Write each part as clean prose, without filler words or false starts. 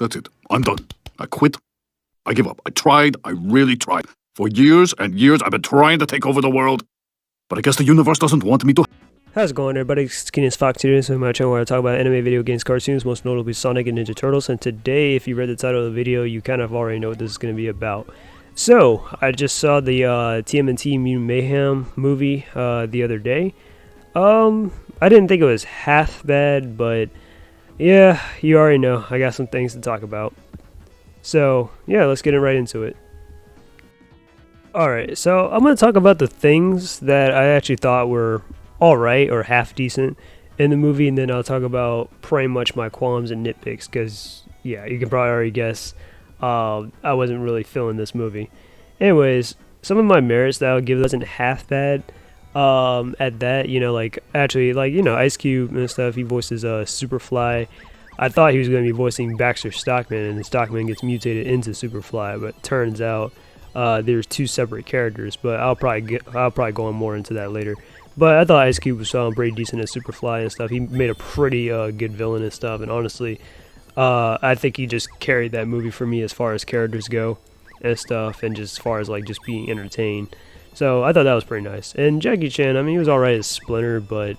That's it. I'm done. I quit. I give up. I tried. I really tried. For years and years, I've been trying to take over the world. But I guess the universe doesn't want me to. How's it going, everybody? It's Skinny's Fox here. So my channel where I talk about anime, video games, cartoons, most notably Sonic and Ninja Turtles. And today, if you read the title of the video, you kind of already know what this is going to be about. So, I just saw the Tmnt Mutant Mayhem movie the other day. I didn't think it was half bad, but yeah, you already know. I got some things to talk about. So, yeah, let's get right into it. Alright, so I'm going to talk about the things that I actually thought were alright or half decent in the movie, and then I'll talk about pretty much my qualms and nitpicks, because, yeah, you can probably already guess I wasn't really feeling this movie. Anyways, some of my merits that I'll give wasn't half bad at that, you know, like, actually, like, you know, Ice Cube and stuff, he voices Superfly. I thought he was going to be voicing Baxter Stockman, and Stockman gets mutated into Superfly, but turns out there's two separate characters, but I'll probably go on more into that later. But I thought Ice Cube was pretty decent as Superfly and stuff. He made a pretty good villain and stuff, and honestly, I think he just carried that movie for me as far as characters go and stuff, and just as far as like just being entertained. So I thought that was pretty nice. And Jackie Chan, I mean, he was alright as Splinter, but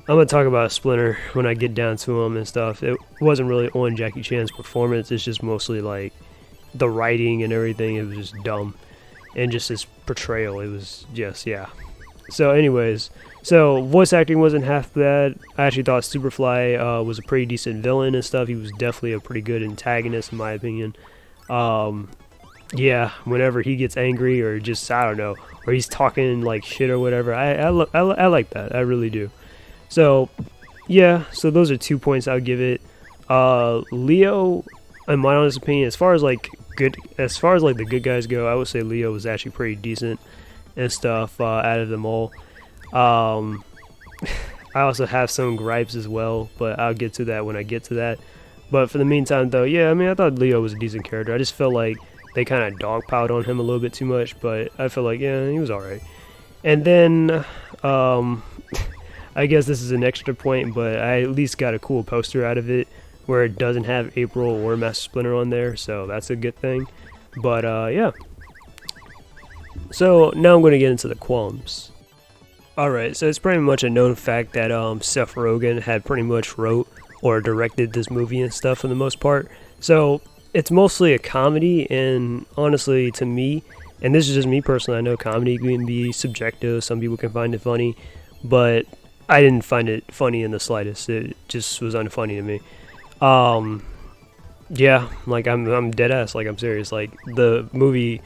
I'm gonna talk about Splinter when I get down to him and stuff. It wasn't really on Jackie Chan's performance. It's just mostly like the writing and everything. It was just dumb, and just his portrayal. It was just, yeah. So anyways, so voice acting wasn't half bad. I actually thought Superfly was a pretty decent villain and stuff. He was definitely a pretty good antagonist in my opinion. Yeah, whenever he gets angry or just, I don't know, or he's talking like shit or whatever, I like that. I really do. So yeah, so those are 2 points I'll give it. Leo, in my honest opinion, as far as like the good guys go, I would say Leo was actually pretty decent and stuff out of them all. I also have some gripes as well, but I'll get to that when I get to that. But for the meantime, though, yeah, I mean, I thought Leo was a decent character. I just felt like they kind of dogpiled on him a little bit too much, but I feel like, yeah, he was alright. And then, I guess this is an extra point, but I at least got a cool poster out of it where it doesn't have April or Master Splinter on there, so that's a good thing. But, yeah. So, now I'm going to get into the qualms. Alright, so it's pretty much a known fact that Seth Rogen had pretty much wrote or directed this movie and stuff for the most part. So, it's mostly a comedy, and honestly, to me, and this is just me personally, I know comedy can be subjective, some people can find it funny, but I didn't find it funny in the slightest. It just was unfunny to me. Yeah, like I'm dead ass, like I'm serious. Like the movie,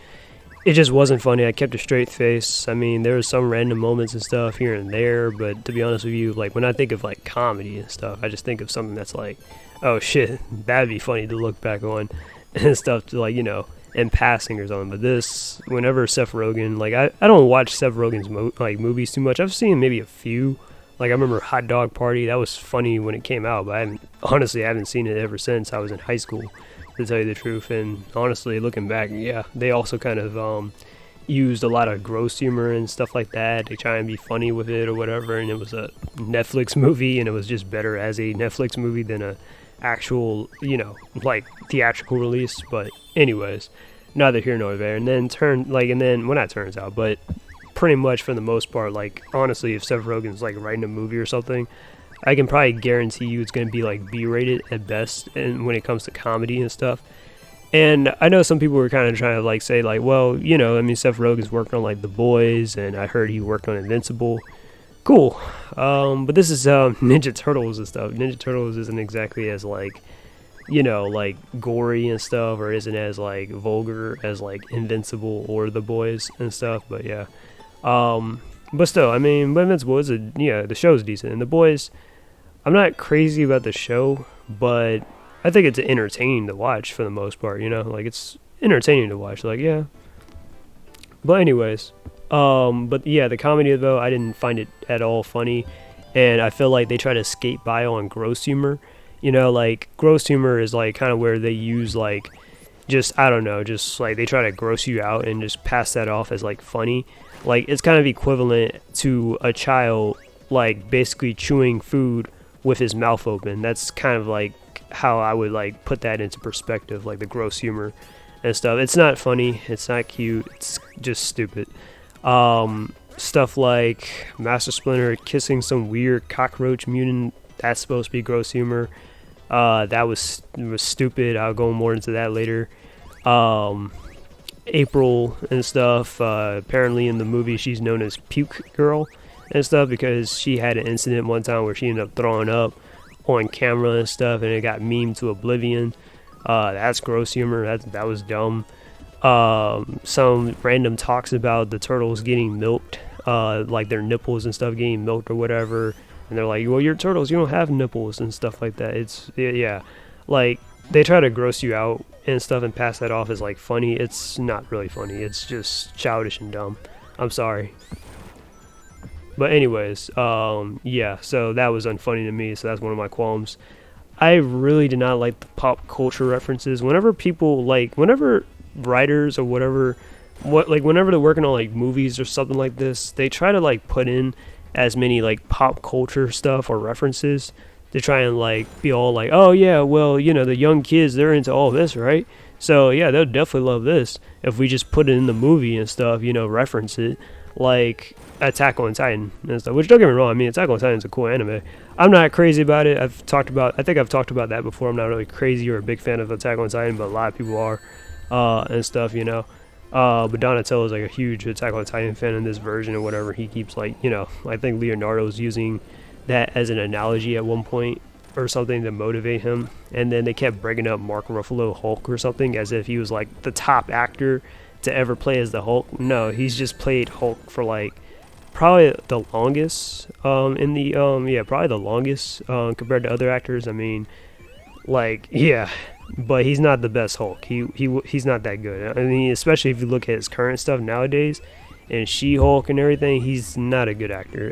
it just wasn't funny. I kept a straight face. I mean, there was some random moments and stuff here and there, but to be honest with you, like when I think of like comedy and stuff, I just think of something that's like, oh shit, that'd be funny to look back on and stuff, to like, you know, in passing or something. But this, whenever Seth Rogen, like I don't watch Seth Rogen's movies too much. I've seen maybe a few. Like I remember Hot Dog Party, that was funny when it came out, but I haven't seen it ever since I was in high school, to tell you the truth. And honestly, looking back, yeah, they also kind of used a lot of gross humor and stuff like that. They try and be funny with it or whatever, and it was a Netflix movie, and it was just better as a Netflix movie than a actual, you know, like theatrical release. But anyways, neither here nor there. And then well, not turns out, but pretty much for the most part, like honestly, if Seth Rogen's like writing a movie or something, I can probably guarantee you it's going to be like B-rated at best, and when it comes to comedy and stuff. And I know some people were kind of trying to like say like, well, you know, I mean, Seth Rogen's working on like The Boys, and I heard he worked on Invincible. Cool. But this is Ninja Turtles and stuff. Ninja Turtles isn't exactly as like, you know, like gory and stuff, or isn't as like vulgar as like Invincible or The Boys and stuff. But yeah. But still, I mean, Invincible is the show's decent, and The Boys, I'm not crazy about the show, but I think it's entertaining to watch for the most part, you know, like it's entertaining to watch, like, yeah. But anyways, but yeah, the comedy though, I didn't find it at all funny, and I feel like they try to skate by on gross humor, you know, like gross humor is like kind of where they use like, just, I don't know, just like they try to gross you out and just pass that off as like funny. Like, it's kind of equivalent to a child, like, basically chewing food with his mouth open. That's kind of like how I would like put that into perspective, like the gross humor and stuff. It's not funny, it's not cute, it's just stupid. Stuff like Master Splinter kissing some weird cockroach mutant, that's supposed to be gross humor. That was stupid. I'll go more into that later. April and stuff, apparently in the movie she's known as Puke Girl and stuff because she had an incident one time where she ended up throwing up on camera and stuff, and it got memed to oblivion. That's gross humor. That was dumb. Some random talks about the turtles getting milked, like their nipples and stuff getting milked or whatever, and they're like, well, you're turtles, you don't have nipples and stuff like that. It's, yeah, like they try to gross you out and stuff and pass that off as like funny. It's not really funny, it's just childish and dumb. I'm sorry. But anyways, yeah, so that was unfunny to me, so that's one of my qualms. I really did not like the pop culture references. Whenever people, like, whenever writers or whatever, whenever they're working on, like, movies or something like this, they try to, like, put in as many, like, pop culture stuff or references to try and, like, be all like, oh, yeah, well, you know, the young kids, they're into all this, right? So, yeah, they'll definitely love this if we just put it in the movie and stuff, you know, reference it. Like Attack on Titan and stuff, which don't get me wrong, I mean Attack on Titan is a cool anime. I'm not crazy about it. I think I've talked about that before. I'm not really crazy or a big fan of Attack on Titan, but a lot of people are and stuff, you know. But Donatello is like a huge Attack on Titan fan in this version or whatever. He keeps like, you know, I think Leonardo's using that as an analogy at one point or something to motivate him, and then they kept bringing up Mark Ruffalo Hulk or something as if he was like the top actor to ever play as the Hulk. No, he's just played Hulk for like probably the longest probably the longest compared to other actors. I mean, like, yeah, but he's not the best Hulk. He's not that good. I mean, especially if you look at his current stuff nowadays and She-Hulk and everything, he's not a good actor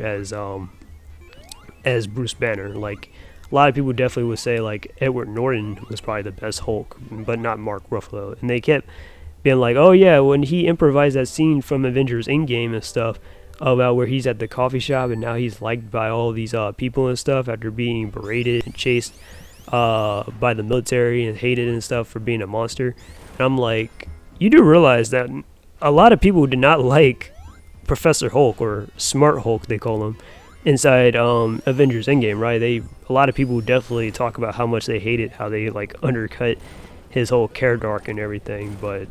as Bruce Banner. Like, a lot of people definitely would say like Edward Norton was probably the best Hulk, but not Mark Ruffalo. And they kept being like, oh yeah, when he improvised that scene from Avengers Endgame and stuff about where he's at the coffee shop and now he's liked by all these people and stuff after being berated and chased by the military and hated and stuff for being a monster. And I'm like, you do realize that a lot of people did not like Professor Hulk, or Smart Hulk they call him, inside Avengers Endgame, right? A lot of people definitely talk about how much they hated how they like undercut his whole character arc and everything, but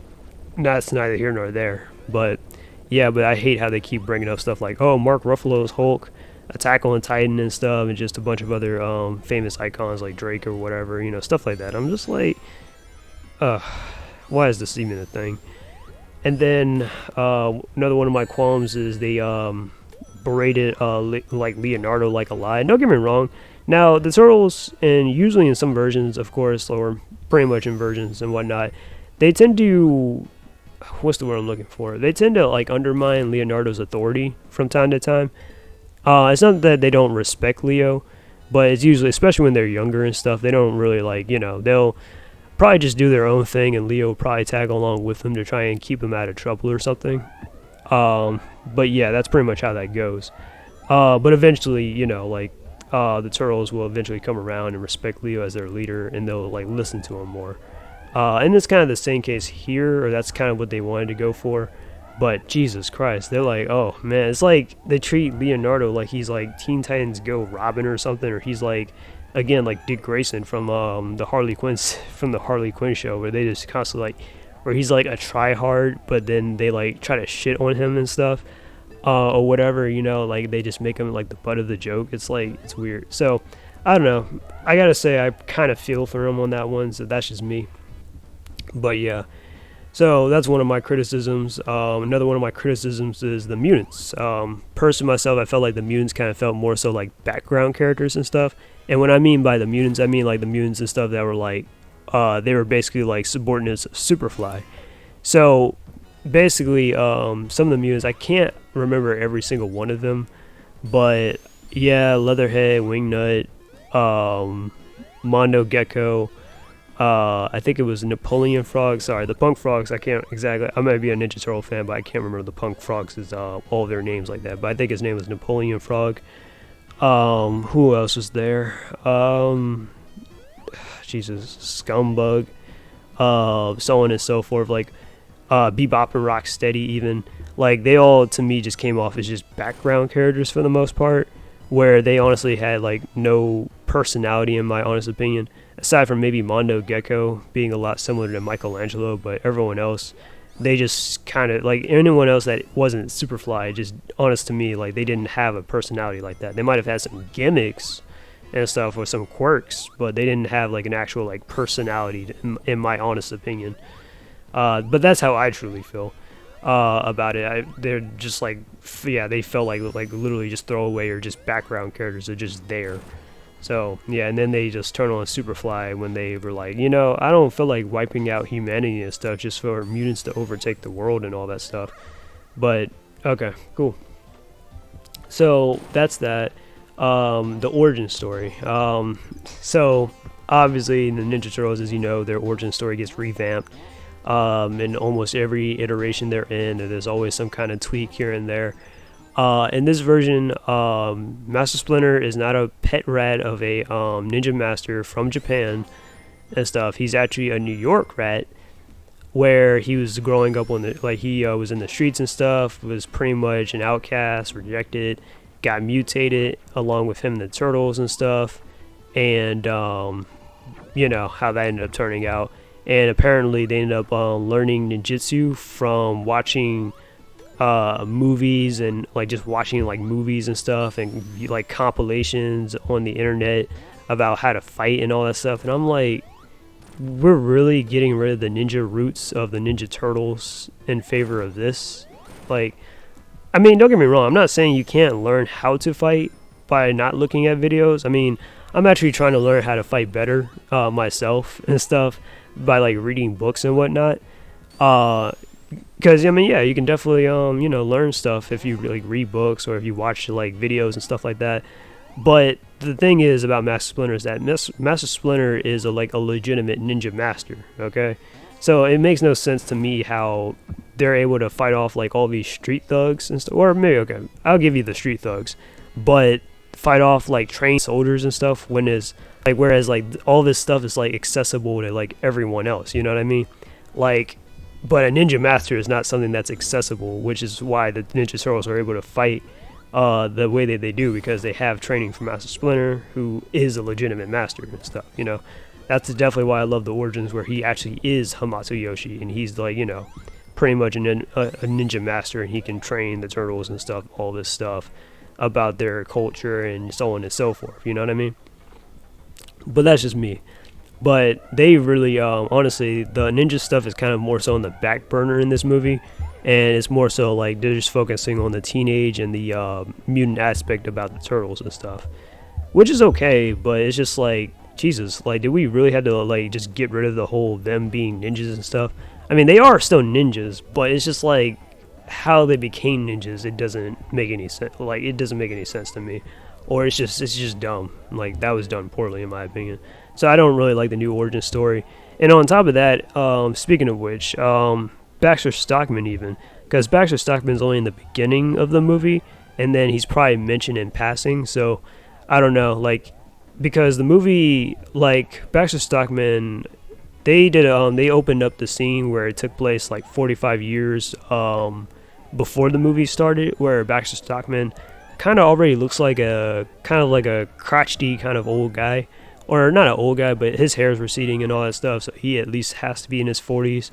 that's neither here nor there. But yeah, but I hate how they keep bringing up stuff like, oh, Mark Ruffalo's Hulk, Attack on Titan and stuff, and just a bunch of other famous icons like Drake or whatever, you know, stuff like that. I'm just like, why is this even a thing? And then another one of my qualms is they berated like Leonardo like a lie. Don't get me wrong. Now the Turtles, and usually in some versions, of course, or pretty much in versions and whatnot, they tend to, what's the word I'm looking for? They tend to like undermine Leonardo's authority from time to time. It's not that they don't respect Leo, but it's usually, especially when they're younger and stuff, they don't really like, you know, they'll probably just do their own thing and Leo will probably tag along with them to try and keep him out of trouble or something. But yeah, that's pretty much how that goes. But eventually, you know, like the Turtles will eventually come around and respect Leo as their leader, and they'll like listen to him more. And it's kind of the same case here, or that's kind of what they wanted to go for. But Jesus Christ, they're like, oh man, it's like they treat Leonardo like he's like Teen Titans Go Robin or something, or he's like, again, like Dick Grayson from the Harley Quinn show, where they just constantly like, where he's like a try-hard, but then they like try to shit on him and stuff, or whatever, you know, like they just make him like the butt of the joke. It's like, it's weird. So I don't know, I gotta say I kind of feel for him on that one, so that's just me. But yeah, so that's one of my criticisms. Another one of my criticisms is the mutants. Personally myself, I felt like the mutants kind of felt more so like background characters and stuff. And what I mean by the mutants, I mean like the mutants and stuff that were like, they were basically like subordinates of Superfly. So basically, some of the mutants, I can't remember every single one of them, but yeah, Leatherhead, Wingnut, Mondo Gecko, I think it was Napoleon Frog. Sorry, the Punk Frogs, I can't exactly, I might be a Ninja Turtle fan, but I can't remember the Punk Frogs is all their names like that, but I think his name was Napoleon Frog. Who else was there? Jesus, Scumbug, so on and so forth. Like Bebop and Rocksteady, even, like, they all to me just came off as just background characters for the most part, where they honestly had like no personality, in my honest opinion, aside from maybe Mondo Gecko being a lot similar to Michelangelo. But everyone else, they just kind of, like, anyone else that wasn't Superfly, just honest to me, like, they didn't have a personality like that. They might have had some gimmicks and stuff or some quirks, but they didn't have like an actual like personality, in my honest opinion. But that's how I truly feel about it. They're just like, yeah, they felt like literally just throwaway or just background characters. They're just there. So yeah, and then they just turn on Superfly when they were like, you know, I don't feel like wiping out humanity and stuff just for mutants to overtake the world and all that stuff. But okay, cool. So that's that. The origin story. So obviously in the Ninja Turtles, as you know, their origin story gets revamped. In almost every iteration they're in, there's always some kind of tweak here and there. In this version, Master Splinter is not a pet rat of a ninja master from Japan and stuff. He's actually a New York rat, where he was growing up on the, like, he was in the streets and stuff, was pretty much an outcast, rejected, got mutated along with him and the turtles and stuff, and you know how that ended up turning out. And apparently they ended up learning ninjutsu from watching movies, and like just watching like movies and stuff, and like compilations on the internet about how to fight and all that stuff. And I'm like, we're really getting rid of the ninja roots of the Ninja Turtles in favor of this? Like, I mean, don't get me wrong, I'm not saying you can't learn how to fight by not looking at videos. I mean, I'm actually trying to learn how to fight better myself and stuff by like reading books and whatnot. Because I mean, yeah, you can definitely you know, learn stuff if you like read books or if you watch like videos and stuff like that. But the thing is about Master Splinter is that Master Splinter is a legitimate ninja master. Okay, so it makes no sense to me how they're able to fight off like all these street thugs and stuff. Or maybe, okay, I'll give you the street thugs, but fight off like trained soldiers and stuff, when is like, whereas like all this stuff is like accessible to like everyone else, you know what I mean? Like, but a ninja master is not something that's accessible, which is why the Ninja Turtles are able to fight the way that they do, because they have training from Master Splinter, who is a legitimate master and stuff, you know. That's definitely why I love the origins, where he actually is Hamato Yoshi, and he's like, you know, pretty much a ninja master, and he can train the turtles and stuff, all this stuff about their culture and so on and so forth, you know what I mean? But that's just me. But they really, honestly, the ninja stuff is kind of more so on the back burner in this movie, and it's more so like they're just focusing on the teenage and the mutant aspect about the turtles and stuff, which is okay. But it's just like, Jesus, like, did we really have to like just get rid of the whole them being ninjas and stuff? I mean, they are still ninjas, but it's just like how they became ninjas. It doesn't make any sense. Like, it doesn't make any sense to me, or it's just dumb. Like, that was done poorly in my opinion. So I don't really like the new origin story. And on top of that, speaking of which, Baxter Stockman, even, because Baxter Stockman's only in the beginning of the movie, and then he's probably mentioned in passing. So I don't know, like, because the movie, like, Baxter Stockman, they opened up the scene where it took place like 45 years before the movie started, where Baxter Stockman kind of already looks like a crotchety kind of old guy. Or not an old guy, but his hair is receding and all that stuff, so he at least has to be in his 40s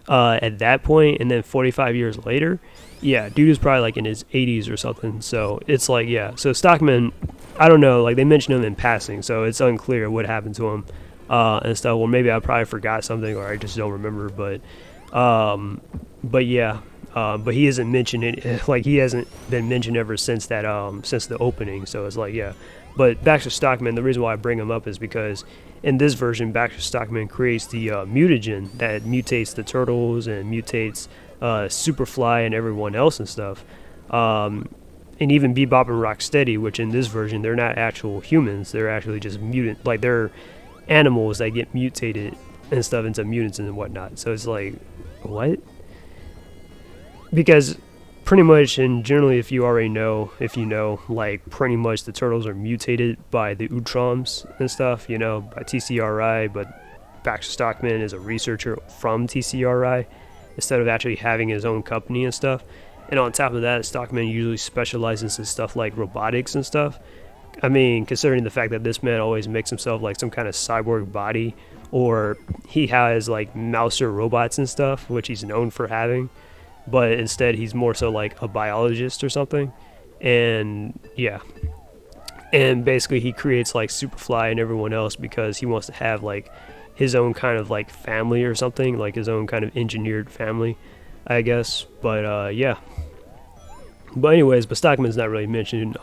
at that point. And then 45 years later, yeah, dude is probably like in his 80s or something. So it's like, yeah, so Stockman, I don't know, like, they mentioned him in passing, so it's unclear what happened to him and stuff. Well, maybe I probably forgot something, or I just don't remember, but yeah, but he isn't mentioned, like, he hasn't been mentioned ever since that since the opening. So it's like, yeah. But Baxter Stockman, the reason why I bring him up is because in this version, Baxter Stockman creates the mutagen that mutates the turtles and mutates Superfly and everyone else and stuff. And even Bebop and Rocksteady, which in this version, they're not actual humans. They're actually just mutant, like, they're animals that get mutated and stuff into mutants and whatnot. So it's like, what? Because pretty much, and generally, if you already know, if you know, like pretty much the turtles are mutated by the Utroms and stuff, you know, by TCRI, but Baxter Stockman is a researcher from TCRI instead of actually having his own company and stuff. And on top of that, Stockman usually specializes in stuff like robotics and stuff. I mean, considering the fact that this man always makes himself like some kind of cyborg body, or he has like mouser robots and stuff, which he's known for having, but instead he's more so like a biologist or something. And yeah, and basically he creates like Superfly and everyone else because he wants to have like his own kind of like family or something, like his own kind of engineered family, I guess. But yeah. But anyways, but Stockman's not really mentioned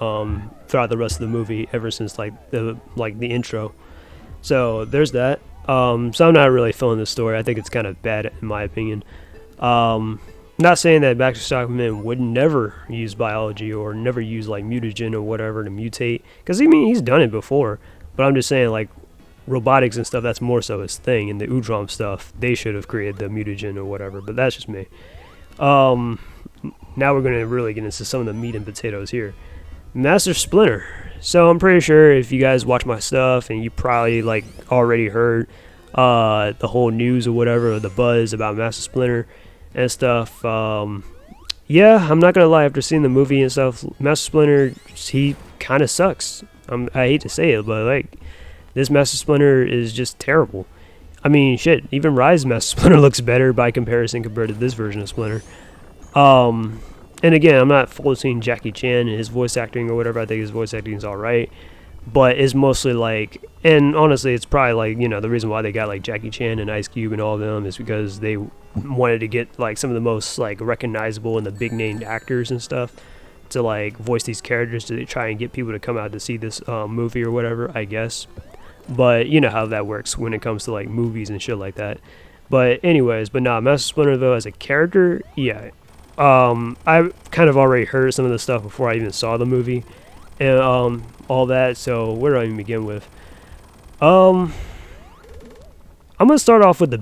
throughout the rest of the movie ever since like the intro. So there's that. So I'm not really feeling this story. I think it's kind of bad in my opinion. Not saying that Baxter Stockman would never use biology or never use like mutagen or whatever to mutate, because I mean he's done it before. But I'm just saying like robotics and stuff, that's more so his thing. And the Udrom stuff, they should have created the mutagen or whatever. But that's just me. Now we're going to really get into some of the meat and potatoes here. Master Splinter. So I'm pretty sure if you guys watch my stuff and you probably like already heard the whole news or whatever, or the buzz about Master Splinter and stuff. Yeah, I'm not going to lie, after seeing the movie and stuff, Master Splinter, he kind of sucks. I hate to say it, but like this Master Splinter is just terrible. I mean, shit, even Rise Master Splinter looks better by comparison compared to this version of Splinter. And again, I'm not faulting Jackie Chan and his voice acting or whatever. I think his voice acting is alright, but it's mostly like, and honestly, it's probably like, you know, the reason why they got like Jackie Chan and Ice Cube and all of them is because they wanted to get like some of the most like recognizable and the big named actors and stuff to like voice these characters to try and get people to come out to see this movie or whatever, I guess. But you know how that works when it comes to like movies and shit like that. But anyways, but nah, Master Splinter though as a character, yeah. I kind of already heard some of the stuff before I even saw the movie and all that, so where do I even begin with? I'm gonna start off with the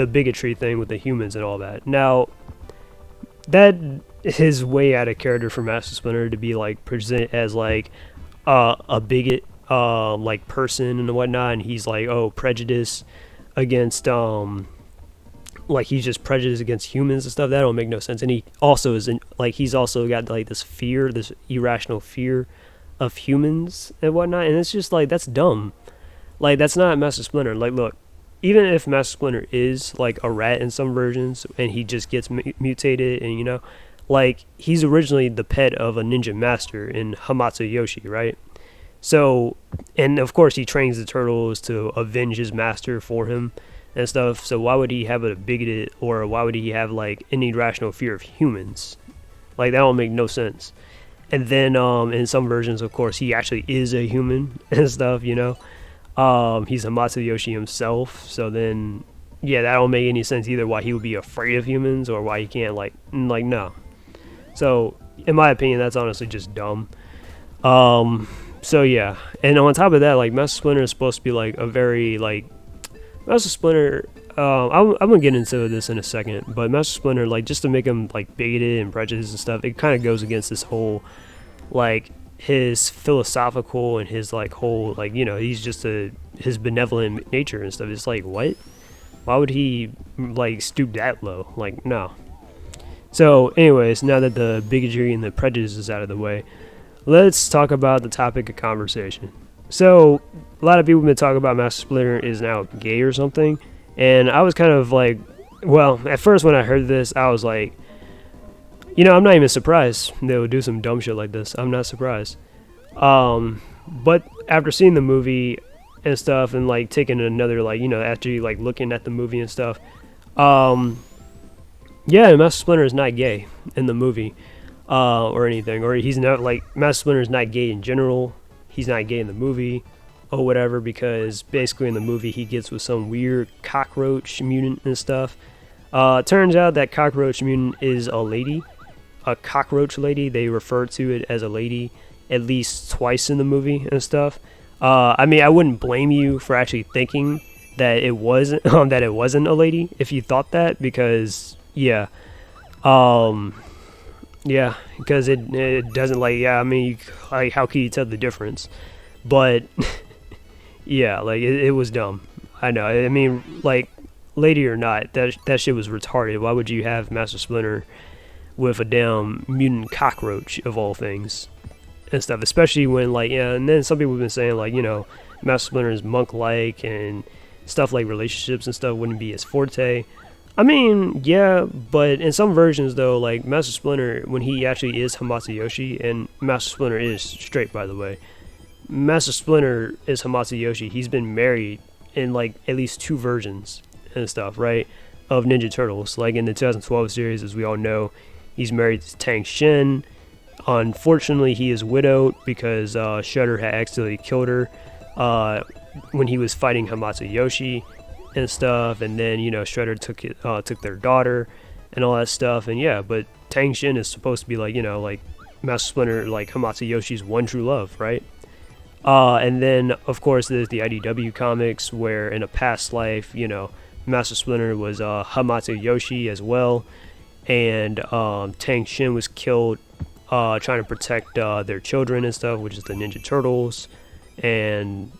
bigotry thing with the humans and all that. Now, that is way out of character for Master Splinter to be like presented as like a bigot like person and whatnot, and he's like, oh, prejudice against like he's just prejudiced against humans and stuff. That don't make no sense. And he also is like he's also got like this fear, this irrational fear of humans and whatnot, and it's just like that's dumb. Like that's not Master Splinter. Like look, even if Master Splinter is like a rat in some versions and he just gets mutated, and you know, like he's originally the pet of a ninja master in Hamato Yoshi, right? So, and of course he trains the turtles to avenge his master for him and stuff. So why would he have a bigoted, or why would he have like an irrational fear of humans? Like that don't make no sense. And then in some versions, of course, he actually is a human and stuff, you know. He's Hamato Yoshi himself. So then, yeah, that don't make any sense either. Why he would be afraid of humans, or why he can't like no. So in my opinion, that's honestly just dumb. So yeah, and on top of that, like Master Splinter is supposed to be like a very like Master Splinter. I'm gonna get into this in a second, but Master Splinter, like just to make him like bigoted and prejudiced and stuff, it kind of goes against this whole like his philosophical and his like whole like, you know, he's just his benevolent nature and stuff. It's like, what? Why would he like stoop that low? Like no. So anyways, now that the bigotry and the prejudice is out of the way, let's talk about the topic of conversation. So a lot of people have been talking about Master Splinter is now gay or something, and I was kind of like, well, at first when I heard this, I was like, you know, I'm not even surprised they would do some dumb shit like this. I'm not surprised. But after seeing the movie and stuff, and like taking another like, you know, actually like looking at the movie and stuff, yeah, Master Splinter is not gay in the movie or anything, or he's not like Master Splinter is not gay in general. He's not gay in the movie or whatever, because basically in the movie he gets with some weird cockroach mutant and stuff. Turns out that cockroach mutant is a lady, a cockroach lady. They refer to it as a lady at least twice in the movie and stuff. I mean, I wouldn't blame you for actually thinking that it wasn't a lady if you thought that, because yeah, Yeah, because it doesn't like yeah. I mean, like how can you tell the difference? But yeah, like it was dumb. I know. I mean, like lady or not, that shit was retarded. Why would you have Master Splinter with a damn mutant cockroach of all things and stuff? Especially when like yeah, and then some people have been saying like Master Splinter is monk-like and stuff like relationships and stuff wouldn't be his forte. I mean, yeah, but in some versions though, like Master Splinter, when he actually is Hamato-Yoshi, and Master Splinter is straight, by the way. Master Splinter is Hamato-Yoshi. He's been married in like at least 2 versions and stuff, right? Of Ninja Turtles. Like in the 2012 series, as we all know, he's married to Tang Shin. Unfortunately, he is widowed because Shredder had accidentally killed her when he was fighting Hamato-Yoshi and stuff, and then Shredder took their daughter and all that stuff, and yeah, but Tang Shin is supposed to be like like Master Splinter, like Hamato-Yoshi's one true love, right? And then of course there's the IDW comics where in a past life Master Splinter was Hamato-Yoshi as well, and Tang Shin was killed trying to protect their children and stuff, which is the Ninja Turtles, and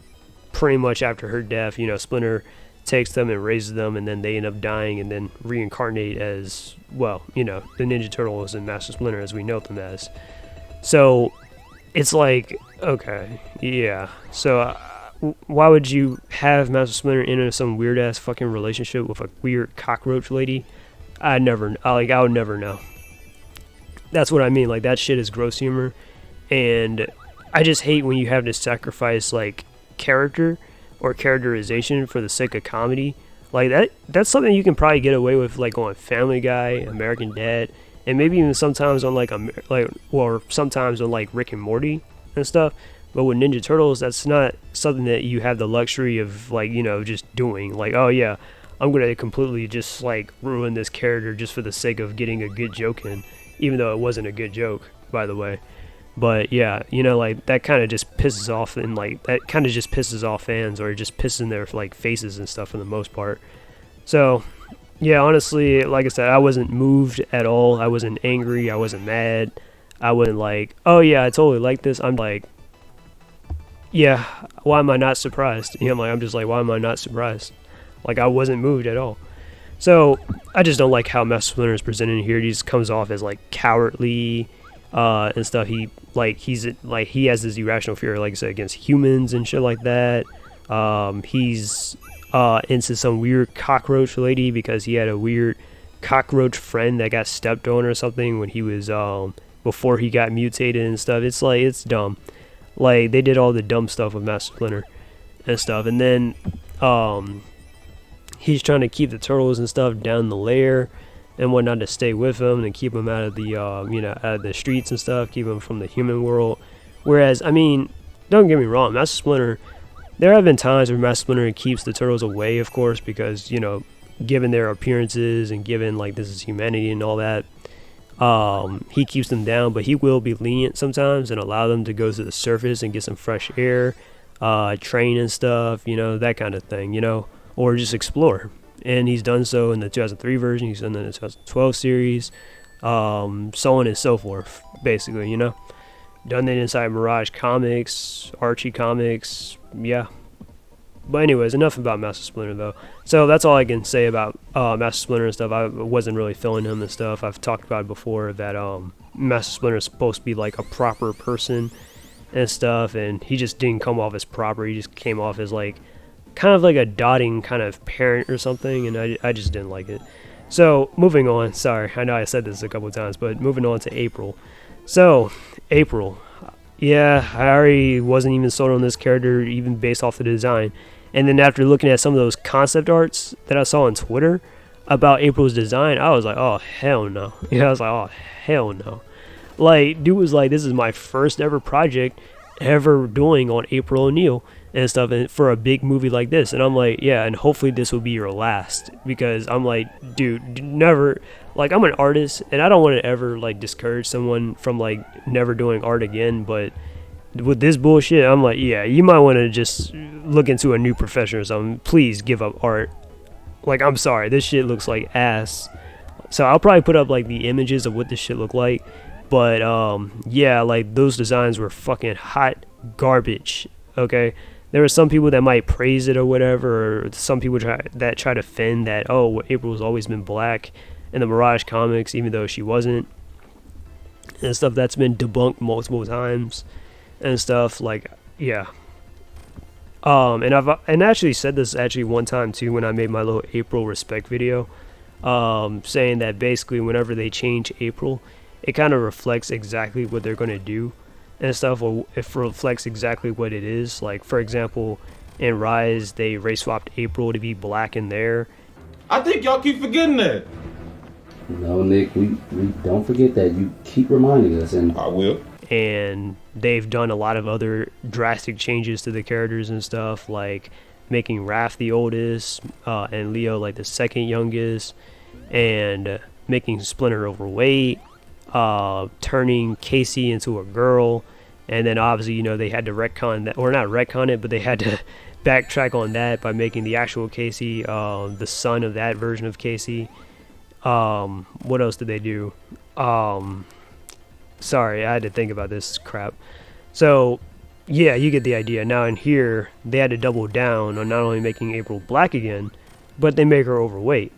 pretty much after her death Splinter takes them and raises them, and then they end up dying and then reincarnate as well the Ninja Turtles and Master Splinter as we know them as. So it's like, okay, yeah, so why would you have Master Splinter in some weird ass fucking relationship with a weird cockroach lady? I would never know. That's what I mean, like that shit is gross humor, and I just hate when you have to sacrifice like character or characterization for the sake of comedy. Like that's something you can probably get away with like on Family Guy, American Dad, and maybe even sometimes on or sometimes on like Rick and Morty and stuff. But with Ninja Turtles, that's not something that you have the luxury of like just doing. Like, oh yeah, I'm gonna completely just like ruin this character just for the sake of getting a good joke in, even though it wasn't a good joke, by the way. But yeah, like that kind of just pisses off, and like that kind of just pisses off fans, or just pisses in their like faces and stuff for the most part. So yeah, honestly, like I said, I wasn't moved at all. I wasn't angry. I wasn't mad. I wasn't like, oh yeah, I totally like this. I'm like, yeah, why am I not surprised? I'm just like, why am I not surprised? Like I wasn't moved at all. So I just don't like how Master Splinter is presented here. He just comes off as like cowardly and stuff. He has this irrational fear, like I said, against humans and shit like that. He's into some weird cockroach lady because he had a weird cockroach friend that got stepped on or something when he was before he got mutated and stuff. It's like, it's dumb. Like they did all the dumb stuff with Master Splinter and stuff, and then he's trying to keep the turtles and stuff down the lair and whatnot to stay with him and keep them out of the out of the streets and stuff, keep them from the human world. Whereas, I mean, don't get me wrong, Master Splinter, there have been times where Master Splinter keeps the turtles away, of course, because given their appearances and given like this is humanity and all that, he keeps them down, but he will be lenient sometimes and allow them to go to the surface and get some fresh air, train and stuff, that kind of thing, or just explore. And he's done so in the 2003 version, he's done it in the 2012 series, so on and so forth, basically, Done it inside Mirage Comics, Archie Comics, yeah. But anyways, enough about Master Splinter though. So that's all I can say about Master Splinter and stuff. I wasn't really feeling him and stuff. I've talked about it before that Master Splinter is supposed to be like a proper person and stuff, and he just didn't come off as proper. He just came off as like kind of like a dotting kind of parent or something, and I just didn't like it. So moving on, sorry, I know I said this a couple of times, but moving on to April. So April, yeah, I already wasn't even sold on this character even based off the design. And then after looking at some of those concept arts that I saw on Twitter about April's design, I was like, oh hell no. I was like, oh hell no. Like, dude was like, this is my first ever project ever doing on April O'Neil and stuff, and for a big movie like this. And I'm like, yeah, and hopefully this will be your last, because I'm like, dude, never, like, I'm an artist and I don't want to ever like discourage someone from like never doing art again, but with this bullshit, I'm like, yeah, you might want to just look into a new profession or something. Please give up art. Like, I'm sorry, this shit looks like ass. So I'll probably put up like the images of what this shit look like But yeah, like those designs were fucking hot garbage. Okay, there were some people that might praise it or whatever, or some people try to defend that, oh, April's always been black in the Mirage comics, even though she wasn't, and stuff. That's been debunked multiple times and stuff. Like, yeah. And I've actually said this one time too when I made my little April respect video, saying that basically whenever they change April, it kind of reflects exactly what they're going to do and stuff, or it reflects exactly what it is. Like, for example, in Rise, they race swapped April to be black in there. I think y'all keep forgetting that. No, Nick, we don't forget that. You keep reminding us, and I will. And they've done a lot of other drastic changes to the characters and stuff, like making Raph the oldest, and Leo like the second youngest, and making Splinter overweight, turning Casey into a girl, and then obviously, you know, they had to retcon that, or not retcon it, but they had to backtrack on that by making the actual Casey the son of that version of Casey. What else did they do? Sorry, I had to think about this crap. So, yeah, you get the idea. Now in here, they had to double down on not only making April black again, but they make her overweight.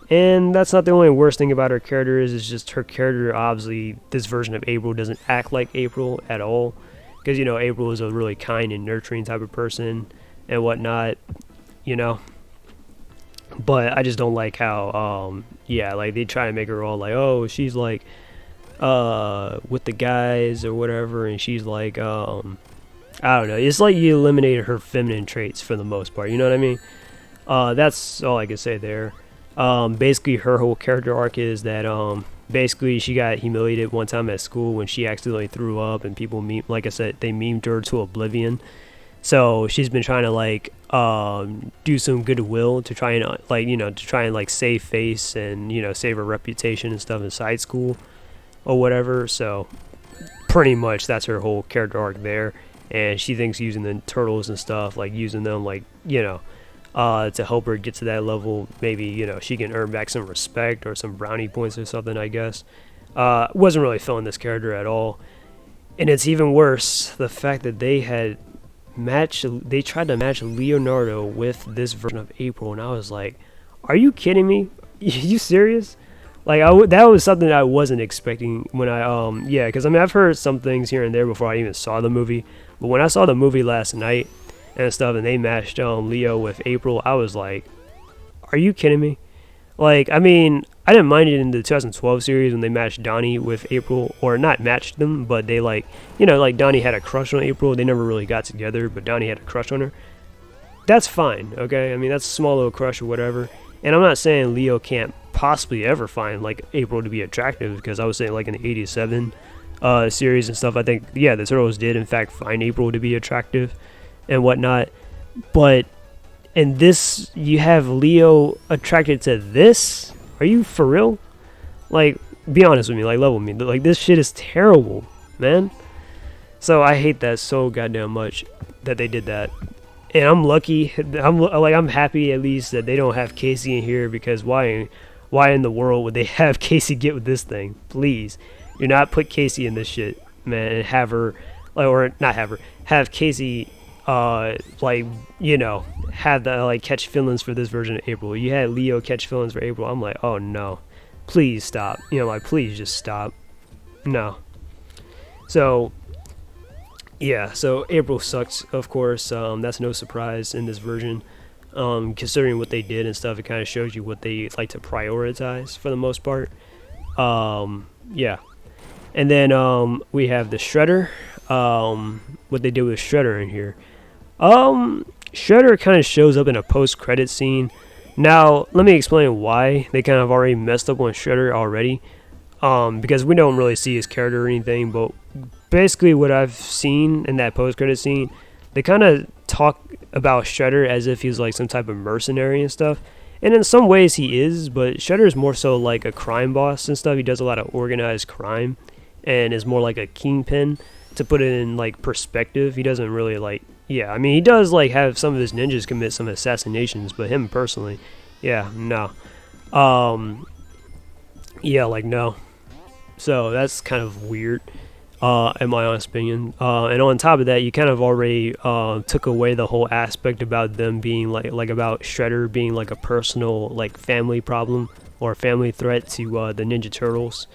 And that's not the only worst thing about her character, is just her character, obviously, this version of April doesn't act like April at all. Because, you know, April is a really kind and nurturing type of person and whatnot, you know. But I just don't like how, yeah, like, they try to make her all like, oh, she's like, with the guys or whatever, and she's like, I don't know. It's like you eliminated her feminine traits for the most part, you know what I mean? That's all I can say there. Basically her whole character arc is that basically she got humiliated one time at school when she accidentally threw up, and people like I said, they memed her to oblivion. So she's been trying to like do some goodwill to try and like, you know, to try and like save face and, you know, save her reputation and stuff inside school or whatever. So pretty much that's her whole character arc there. And she thinks using the turtles and stuff, like using them like, you know, to help her get to that level, maybe, you know, she can earn back some respect or some brownie points or something, I guess. Wasn't really feeling this character at all. And it's even worse, the fact that they tried to match Leonardo with this version of April, and I was like, are you kidding me? You serious? Like, that was something I wasn't expecting when I, yeah, because I mean, I've heard some things here and there before I even saw the movie, but when I saw the movie last night and stuff, and they matched Leo with April, I was like, are you kidding me? Like, I mean, I didn't mind it in the 2012 series when they matched Donnie with April, or not matched them, but they like, you know, like Donnie had a crush on April. They never really got together, but Donnie had a crush on her. That's fine, okay? I mean, that's a small little crush or whatever. And I'm not saying Leo can't possibly ever find like April to be attractive, because I was saying like in the 87 series and stuff, I think, yeah, the Turtles did in fact find April to be attractive and whatnot. But in this, you have Leo attracted to this? Are you for real? Like, be honest with me, like, level me. Like, this shit is terrible, man. So I hate that so goddamn much that they did that. And I'm lucky, I'm happy at least that they don't have Casey in here, because why in the world would they have Casey get with this thing? Please, do not put Casey in this shit, man, and have her, like, or not have her, have Casey, like, you know, have the, like, catch feelings for this version of April. You had Leo catch feelings for April. I'm like, oh no, please stop. You know, like, please just stop. No. So, yeah, so April sucks, of course. That's no surprise in this version. Considering what they did and stuff, it kind of shows you what they like to prioritize for the most part. Yeah. And then we have the Shredder. What they did with Shredder in here. Shredder kind of shows up in a post-credit scene. Now, let me explain why they kind of already messed up on Shredder already. Because we don't really see his character or anything, but basically what I've seen in that post-credit scene, they kind of talk about Shredder as if he's like some type of mercenary and stuff. And in some ways he is, but Shredder is more so like a crime boss and stuff. He does a lot of organized crime and is more like a kingpin, to put it in like perspective. He doesn't really like, yeah, I mean, he does like have some of his ninjas commit some assassinations, but him personally, yeah, no. Yeah, like, no. So that's kind of weird, in my honest opinion. And on top of that, you kind of already took away the whole aspect about them being like about Shredder being like a personal like family problem or a family threat to the Ninja Turtles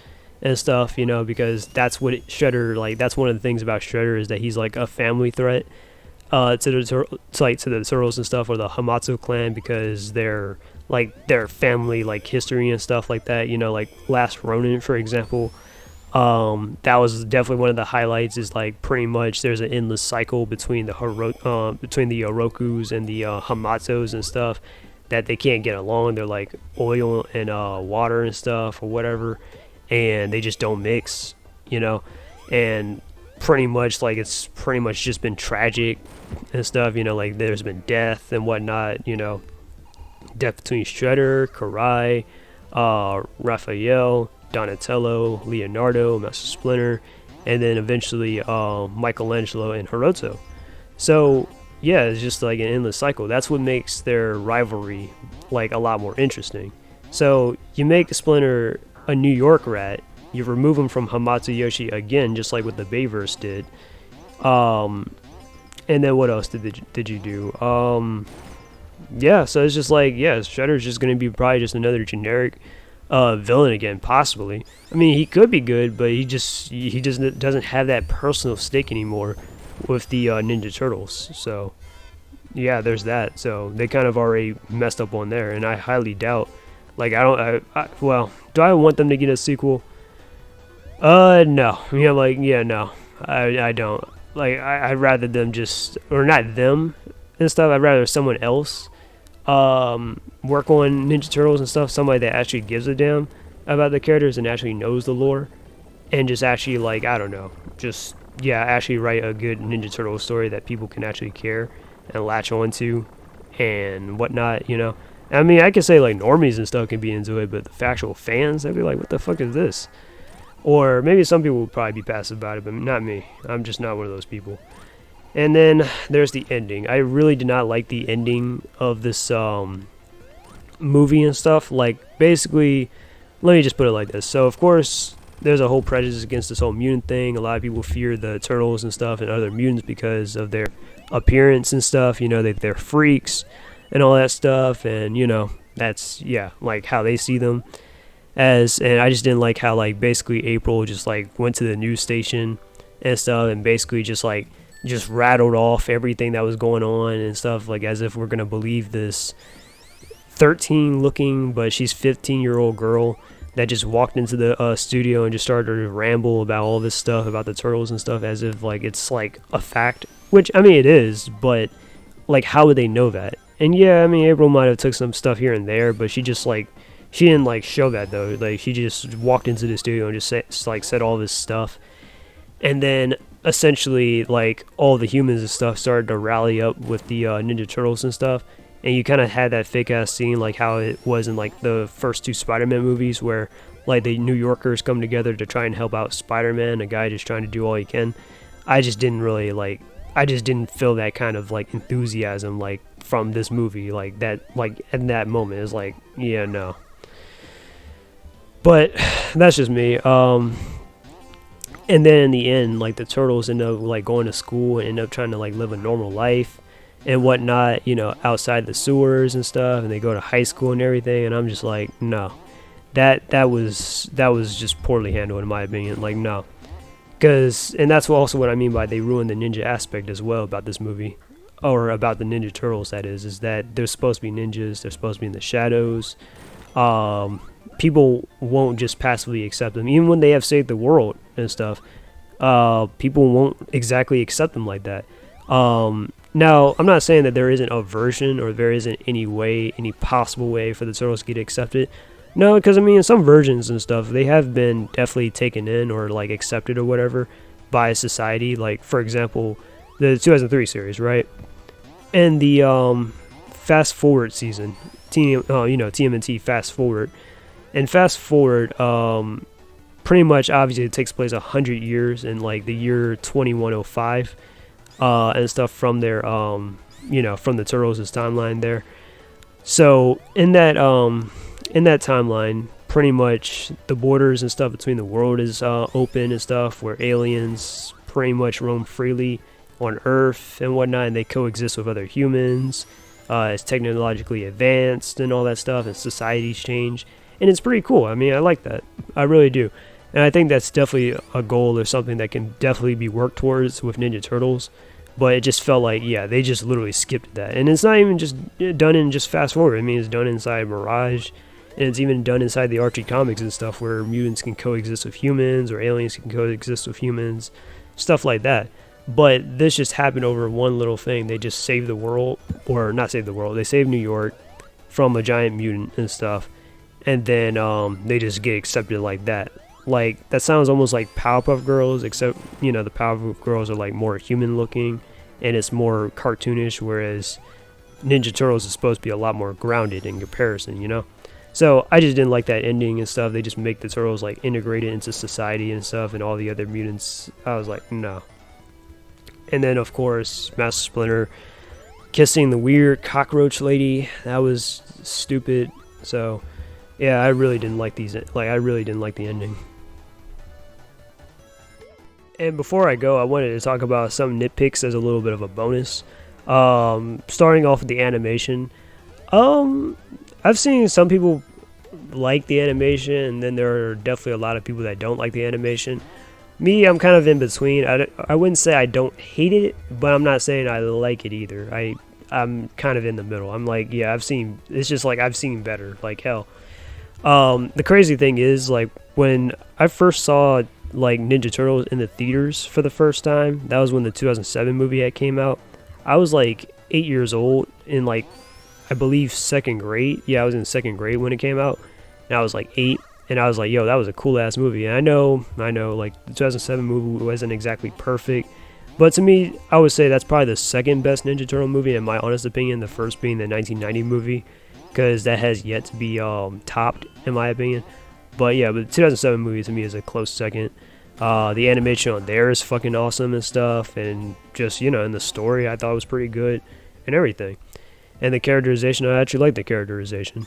and stuff, you know, because that's what Shredder, like, that's one of the things about Shredder is that he's like a family threat to the Turtles and stuff, or the Hamato clan, because they're like their family like history and stuff like that, you know, like Last Ronin, for example. That was definitely one of the highlights, is like pretty much there's an endless cycle between the Orokus and the Hamatos and stuff, that they can't get along. They're like oil and water and stuff or whatever, and they just don't mix, you know. And pretty much like it's pretty much just been tragic and stuff, you know, like there's been death and whatnot, you know, death between Shredder, Karai, Raphael, Donatello, Leonardo, Master Splinter, and then eventually Michelangelo and Hiroto. So yeah, it's just like an endless cycle. That's what makes their rivalry like a lot more interesting. So you make Splinter a New York rat, you remove him from Hamato Yoshi again, just like what the Bayverse did. And then what else did you do? Yeah, so it's just like, yeah, Shredder's just gonna be probably just another generic villain again, possibly. I mean, he could be good, but he just doesn't have that personal stake anymore with the Ninja Turtles. So yeah, there's that. So they kind of already messed up on there, and I highly doubt. Like, well, do I want them to get a sequel? No. Yeah, like, yeah, no. I don't. Like, I'd rather them just, or not them and stuff, I'd rather someone else work on Ninja Turtles and stuff, somebody that actually gives a damn about the characters and actually knows the lore, and just actually, like, I don't know, just, yeah, actually write a good Ninja Turtle story that people can actually care and latch onto and whatnot, you know. I mean, I could say, like, normies and stuff can be into it, but the actual fans, they'd be like, what the fuck is this? Or maybe some people would probably be passive about it, but not me. I'm just not one of those people. And then there's the ending. I really did not like the ending of this movie and stuff. Like, basically, let me just put it like this. So, of course, there's a whole prejudice against this whole mutant thing. A lot of people fear the Turtles and stuff and other mutants because of their appearance and stuff. You know, they're freaks and all that stuff. And, you know, that's, yeah, like how they see them. And I just didn't like how, like, basically April just, like, went to the news station and stuff and basically just rattled off everything that was going on and stuff, like, as if we're gonna believe this 13 looking but she's 15-year-old girl that just walked into the studio and just started to ramble about all this stuff about the Turtles and stuff, as if like it's like a fact, which I mean it is, but like how would they know that? And yeah, I mean April might have took some stuff here and there, but she didn't like show that though. Like she just walked into the studio and just said all this stuff, and then essentially like all the humans and stuff started to rally up with the Ninja Turtles and stuff, and you kind of had that fake ass scene like how it was in like the first two Spider-Man movies, where like the New Yorkers come together to try and help out Spider-Man, a guy just trying to do all he can. I just didn't feel that kind of like enthusiasm like from this movie, like that, like in that moment. It's like, yeah, no. But that's just me. And then in the end, like the Turtles end up like going to school and end up trying to like live a normal life and whatnot, you know, outside the sewers and stuff, and they go to high school and everything, and I'm just like, no. That was just poorly handled in my opinion. Like, no. And that's also what I mean by they ruined the ninja aspect as well about this movie. Or about the Ninja Turtles, that is that they're supposed to be ninjas, they're supposed to be in the shadows. People won't just passively accept them. Even when they have saved the world and stuff, people won't exactly accept them like that. Now, I'm not saying that there isn't a version or there isn't any possible way for the Turtles to get accepted. No, because I mean, in some versions and stuff, they have been definitely taken in or like accepted or whatever by society. Like, for example, the 2003 series, right? And the Fast Forward season, TMNT Fast Forward. And Fast Forward, pretty much obviously it takes place 100 years in like the year 2105 and stuff from their from the Turtles' timeline there. So in that timeline, pretty much the borders and stuff between the world is open and stuff, where aliens pretty much roam freely on Earth and whatnot, and they coexist with other humans. It's technologically advanced and all that stuff, and societies change, and it's pretty cool. I mean, I like that. I really do. And I think that's definitely a goal or something that can definitely be worked towards with Ninja Turtles. But it just felt like, yeah, they just literally skipped that. And it's not even just done in just fast forward. I mean, it's done inside Mirage, and it's even done inside the Archie comics and stuff, where mutants can coexist with humans, or aliens can coexist with humans, stuff like that. But this just happened over one little thing. They just saved the world, or not saved the world, they saved New York from a giant mutant and stuff. And then they just get accepted like that. Like, that sounds almost like Powerpuff Girls, except, you know, the Powerpuff Girls are like more human looking, and it's more cartoonish, whereas Ninja Turtles is supposed to be a lot more grounded in comparison, you know? So I just didn't like that ending and stuff. They just make the Turtles like integrated into society and stuff, and all the other mutants. I was like, no. And then, of course, Master Splinter kissing the weird cockroach lady. That was stupid. So, yeah, I really didn't like these. Like, I really didn't like the ending. And before I go, I wanted to talk about some nitpicks as a little bit of a bonus. Starting off with the animation. I've seen some people like the animation, and then there are definitely a lot of people that don't like the animation. Me, I'm kind of in between. I wouldn't say I don't hate it, but I'm not saying I like it either. I'm kind of in the middle. I'm like, yeah, it's just like I've seen better, like hell. The crazy thing is, like, when I first saw like Ninja Turtles in the theaters for the first time, that was when the 2007 movie had came out. I was like 8 years old, in like, I believe second grade. Yeah, I was in second grade when it came out, and I was like 8, and I was like, yo, that was a cool ass movie. And I know, like, the 2007 movie wasn't exactly perfect, but to me, I would say that's probably the second best Ninja Turtle movie in my honest opinion, the first being the 1990 movie, because that has yet to be topped in my opinion. But yeah, but the 2007 movie to me is a close second. The animation on there is fucking awesome and stuff, and just, you know, in the story I thought was pretty good and everything. And the characterization, I actually like the characterization.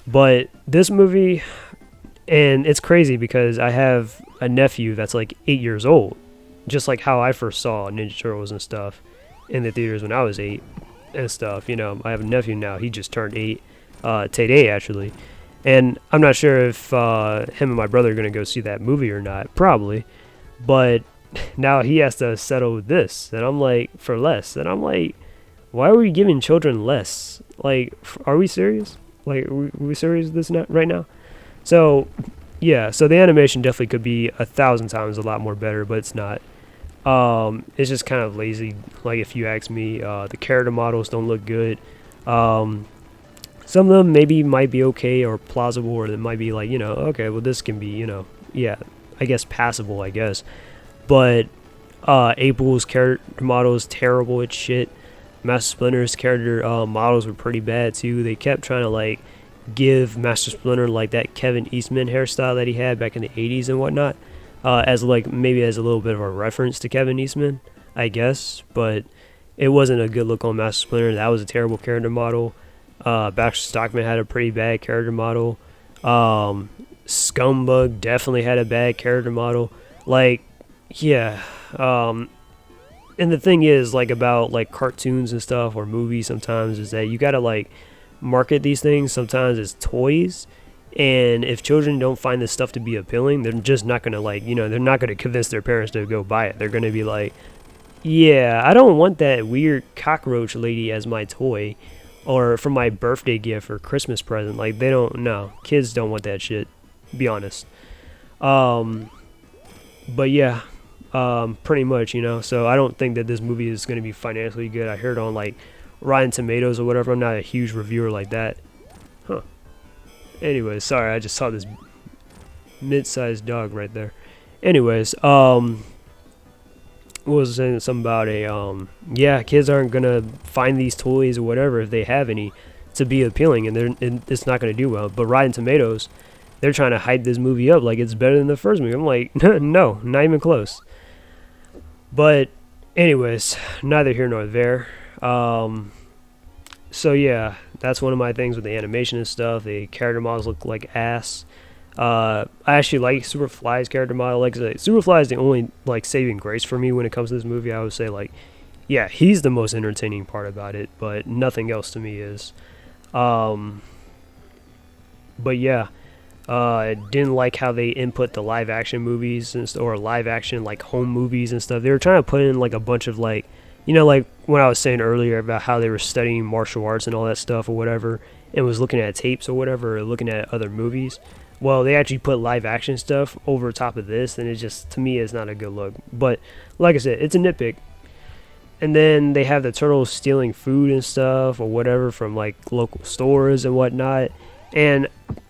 But this movie, and it's crazy because I have a nephew that's like 8 years old, just like how I first saw Ninja Turtles and stuff in the theaters when I was 8 and stuff. You know, I have a nephew now, he just turned 8 today actually. And I'm not sure if him and my brother are going to go see that movie or not, probably. But now he has to settle this, and I'm like, for less. And I'm like, why are we giving children less? Like, are we serious? Like, are we serious with this right now? So, yeah, so the animation definitely could be 1,000 times a lot more better, but it's not. It's just kind of lazy, like, if you ask me. The character models don't look good. Some of them maybe might be okay or plausible, or it might be like, you know, okay, well, this can be, you know, yeah, I guess passable, I guess. But April's character model is terrible as shit. Master Splinter's character models were pretty bad too. They kept trying to like give Master Splinter like that Kevin Eastman hairstyle that he had back in the 80s and whatnot, as like maybe as a little bit of a reference to Kevin Eastman, I guess. But it wasn't a good look on Master Splinter. That was a terrible character model. Baxter Stockman had a pretty bad character model. Scumbug definitely had a bad character model. Like, yeah. And the thing is, like, about like cartoons and stuff or movies sometimes is that you gotta like market these things sometimes as toys, and if children don't find this stuff to be appealing, they're just not gonna, like, you know, they're not gonna convince their parents to go buy it. They're gonna be like, yeah, I don't want that weird cockroach lady as my toy or for my birthday gift or Christmas present. Like, they don't know. Kids don't want that shit, be honest. But yeah, pretty much, you know. So I don't think that this movie is going to be financially good. I heard on like Rotten Tomatoes or whatever. I'm not a huge reviewer like that. Huh. Anyways, sorry, I just saw this mid-sized dog right there. Anyways, what was I saying? Something about yeah, kids aren't gonna find these toys or whatever, if they have any, to be appealing, and it's not gonna do well. But Rotten Tomatoes, they're trying to hype this movie up like it's better than the first movie. I'm like, no, not even close. But anyways, neither here nor there. So yeah, that's one of my things with the animation and stuff. The character models look like ass. I actually like Superfly's character model. Like I said, Superfly is the only like saving grace for me when it comes to this movie. I would say like, yeah, he's the most entertaining part about it, but nothing else to me is. But yeah, I didn't like how they input the live action movies or live action like home movies and stuff. They were trying to put in like a bunch of like, you know, like when I was saying earlier about how they were studying martial arts and all that stuff or whatever, and was looking at tapes or whatever, or looking at other movies. Well, they actually put live action stuff over top of this, and it just, to me, is not a good look. But like I said, it's a nitpick. And then they have the turtles stealing food and stuff or whatever from like local stores and whatnot. And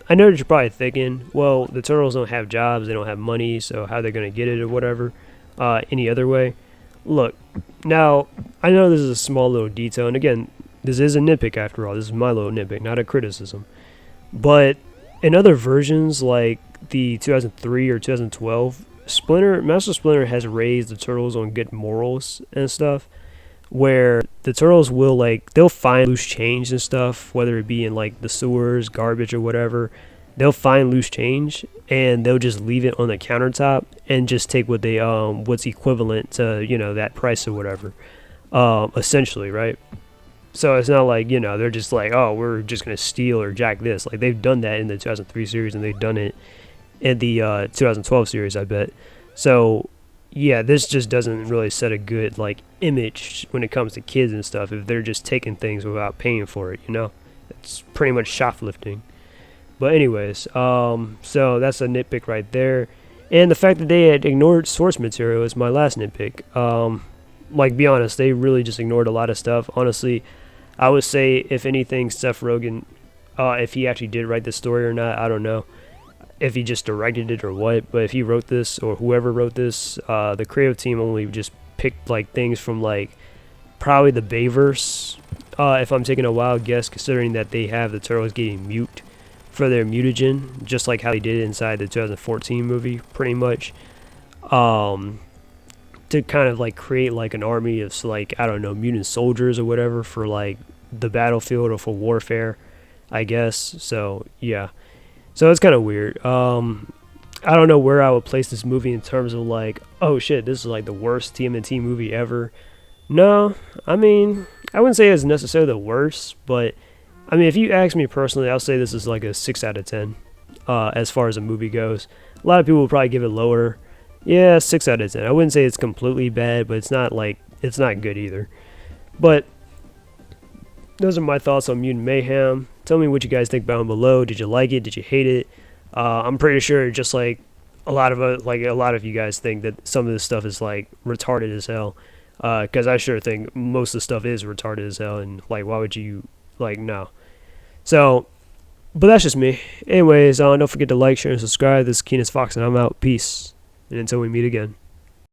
I know that you're probably thinking, well, the turtles don't have jobs, they don't have money, so how are they going to get it or whatever any other way? Look, now, I know this is a small little detail, and again, this is a nitpick after all. This is my little nitpick, not a criticism. But in other versions, like the 2003 or 2012, Master Splinter has raised the turtles on good morals and stuff, where the turtles will like, they'll find loose change and stuff, whether it be in like the sewers, garbage or whatever. They'll find loose change and they'll just leave it on the countertop and just take what they what's equivalent to, you know, that price or whatever, essentially, right? So it's not like, you know, they're just like, oh, we're just going to steal or jack this. Like, they've done that in the 2003 series, and they've done it in the 2012 series, I bet. So, yeah, this just doesn't really set a good, like, image when it comes to kids and stuff if they're just taking things without paying for it, you know? It's pretty much shoplifting. But anyways, so that's a nitpick right there. And the fact that they had ignored source material is my last nitpick. Like, be honest, they really just ignored a lot of stuff. Honestly, I would say, if anything, Seth Rogen, if he actually did write this story or not, I don't know. If he just directed it or what, but if he wrote this, or whoever wrote this, the creative team only just picked, like, things from, like, probably the Bayverse, if I'm taking a wild guess, considering that they have the turtles getting mute for their mutagen, just like how they did inside the 2014 movie, pretty much. To kind of like create like an army of like, I don't know, mutant soldiers or whatever for like the battlefield or for warfare, I guess. So yeah, so it's kind of weird. I don't know where I would place this movie in terms of like, oh shit, this is like the worst TMNT movie ever. No, I mean, I wouldn't say it's necessarily the worst, but I mean, if you ask me personally, I'll say this is like a 6 out of 10 as far as a movie goes. A lot of people will probably give it lower. Yeah, 6 out of 10. I wouldn't say it's completely bad, but it's not like, it's not good either. But those are my thoughts on Mutant Mayhem. Tell me what you guys think down below. Did you like it? Did you hate it? I'm pretty sure, just like a lot of you guys think that some of this stuff is like retarded as hell. Because I sure think most of the stuff is retarded as hell, and like, why would you like, no? So, but that's just me. Anyways, don't forget to like, share, and subscribe. This is Keenus Fox, and I'm out. Peace. And until we meet again.